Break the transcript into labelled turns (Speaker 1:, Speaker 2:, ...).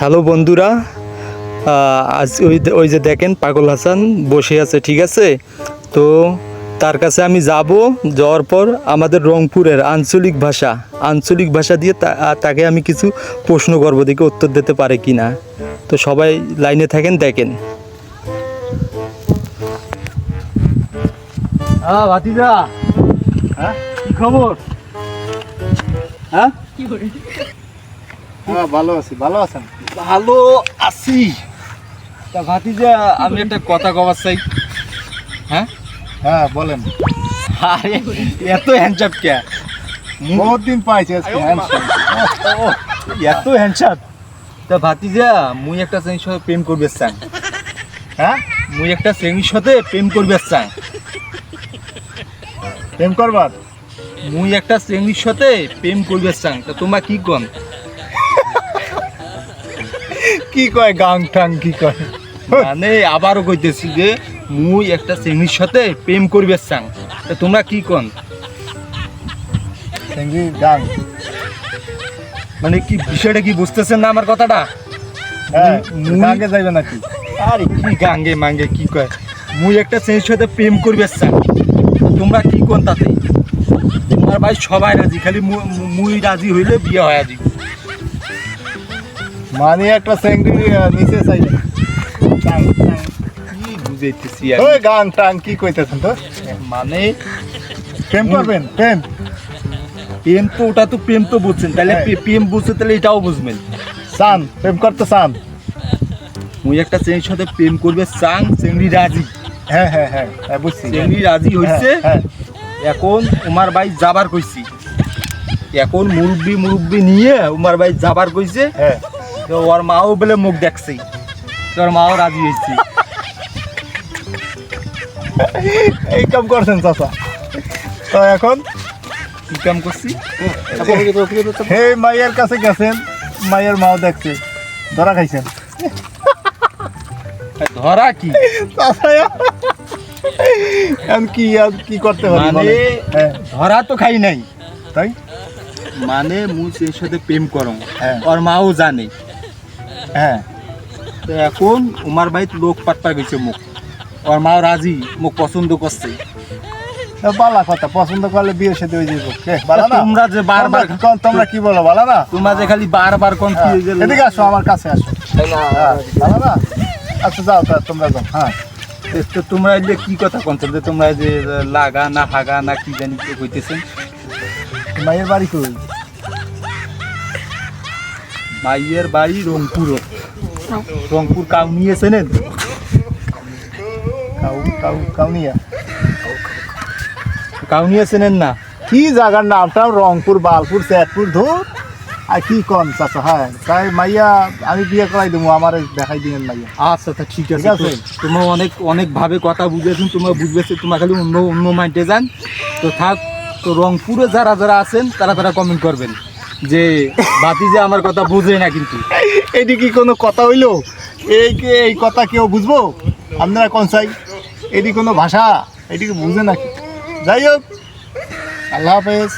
Speaker 1: Hello বন্ধুরা, আজ ওই যে দেখেন পাগল হাসান বসে আছে, ঠিক আছে? তো তার কাছে আমি যাব, যাওয়ার পর আমাদের রংপুরের আঞ্চলিক ভাষা দিয়ে তাকে আমি কিছু প্রশ্ন করবো, দেখে উত্তর দিতে পারে কি না। তো সবাই লাইনে থাকেন, দেখেন। ভাতিজা, হ্যাঁ কি খবর? হ্যাঁ
Speaker 2: ভালো আছি। ভালো আছেন?
Speaker 1: ভালো আছি। তা ভাতিজা, আমি একটা কথা কবার চাই। হ্যাঁ
Speaker 2: হ্যাঁ বলেন।
Speaker 1: আরে এত হ্যান্ডসাপ কে?
Speaker 2: বহুত দিন পাইছি আজকে হ্যান্ডশেক।
Speaker 1: এত হ্যান্ডসাপ। তা ভাতিজা, মুই একটা শ্রেণীর সাথে প্রেম করবে চাই।
Speaker 2: হ্যাঁ,
Speaker 1: মুই একটা শ্রেণীর সাথে প্রেম করবে চাই।
Speaker 2: প্রেম করবার?
Speaker 1: মুই একটা শ্রেণীর সাথে প্রেম করবে চাই। তা তোমরা কি কন?
Speaker 2: কি কয় গাং টাং কি কয়?
Speaker 1: মানে আবারও কইতেছি যে মুই একটা শ্রেণীর সাথে প্রেম করবে চাই। তা তোমরা কি কন?
Speaker 2: সেঙ্গি গাং।
Speaker 1: মানে কি বিষয়টা কি বুঝতেছেন না আমার কথাটা?
Speaker 2: হ্যাঁ,
Speaker 1: মুই-
Speaker 2: গাঙ্গে যাইবে নাকি?
Speaker 1: আরে কি গাঙ্গে মাঙ্গে কি কয়? মুই একটা শ্রেণীর সাথে প্রেম করবে চাই। তোমরা কি কোন তাতে? তোমার ভাই সবাই রাজি, খালি মুই রাজি হইলে বিয়ে হয় আজি।
Speaker 2: মানে একটা সেঙ্গি নিচে চাইবে। গাং টাং।
Speaker 1: কি বুঝাইতেছি
Speaker 2: ওই গাং টাং কি কইতেছেন তো?
Speaker 1: মানে
Speaker 2: প্রেম করবেন? প্রেম
Speaker 1: প্রেম তো, ওটা তো প্রেম তো বুঝছেন, তাহলে
Speaker 2: হ্যাঁ।
Speaker 1: প্রেম বুঝছে তাহলে এটাও বুঝবেন।
Speaker 2: চান? প্রেম করতে চান?
Speaker 1: মুই একটা শ্রেণীর সাথে প্রেম করবে চাং, শ্রেণী রাজি।
Speaker 2: হ্যাঁ হ্যাঁ হ্যাঁ হ্যাঁ বুঝছি।
Speaker 1: শ্রেণী রাজি হইছে।
Speaker 2: হ্যাঁ,
Speaker 1: এখন উমার ভাই যাবার কইছি, এখন মুরব্বি নিয়ে উমার ভাই যাবার কইছে।
Speaker 2: হ্যাঁ।
Speaker 1: তো ওর মাও বলে মুখ দেখছি, তোর মাও রাজি হয়েছি।
Speaker 2: এই কাম করছেন চাচা। তো এখন
Speaker 1: কি কাম করছি?
Speaker 2: হে মাইয়ের কাছে গেছেন, মাইয়ের মাও দেখছে, ধরা খাইছেন।
Speaker 1: ধরা কি?
Speaker 2: এখন কি করতে পারি?
Speaker 1: মানে
Speaker 2: বলেন। হ্যাঁ,
Speaker 1: ধরা তো খাই নাই,
Speaker 2: তাই?
Speaker 1: মানে মুই এর সাথে প্রেম করো,
Speaker 2: হ্যাঁ।
Speaker 1: ওর মাও জানে।
Speaker 2: হ্যাঁ,
Speaker 1: তো এখন উমার ভাই লোক পাট্টা গেছে মুখ, ওর মাও রাজি, মুখ পছন্দ করছে।
Speaker 2: তো বালা কথা, পছন্দ করলে বিয়ের সাথে হয়ে যাবো। কে বালা না?
Speaker 1: তোমরা যে বারবার
Speaker 2: তোমরা কি বলো, বালা না?
Speaker 1: তোমরা যে খালি বারবার কোন
Speaker 2: হ্যাঁ, এদিকে আসো, আমার কাছে আসো। হ্যাঁ, বালা না? আচ্ছা যাও, তোমরা যাও। হ্যাঁ,
Speaker 1: তোমরা যে কি কথা কনছেন, যে তোমরা যে লাগা না হাগা না কি জানি কি কইতেছেন?
Speaker 2: মাইয়ের বাড়ি কই?
Speaker 1: মাইয়ের বাড়ি রংপুর। রংপুর কাউ নিয়েছেন?
Speaker 2: কাউনিয়া।
Speaker 1: কাউ নিয়েছেন না?
Speaker 2: কি জায়গার নামটা? রংপুর, বালপুর, চেতপুর, ধর। আর কি কন চাচা? হ্যাঁ, তাই মাইয়া আমি বিয়ে করাই দেবো, আমার দেখাই দিবেন মাইয়া।
Speaker 1: আচ্ছা তা ঠিক
Speaker 2: ঠিক
Speaker 1: আছে।
Speaker 2: আছে।
Speaker 1: তোমরা অনেক ভাবে কথা বুঝেছেন, তোমরা বুঝবেছে, তোমরা খালি অন্য মাইন্ডে যান। তো থাক। তো রংপুরে যারা আছেন তারা কমেন্ট করবেন যে বাতি যে আমার কথা বুঝে না। কিন্তু
Speaker 2: এটি কি কোনো কথা হইলো? এই কথা কেউ বুঝবো? আপনারা কোন চাই? এটি কোনো ভাষা? এটি কি বুঝে নাকি? যাই হোক, আল্লাহ হাফেজ।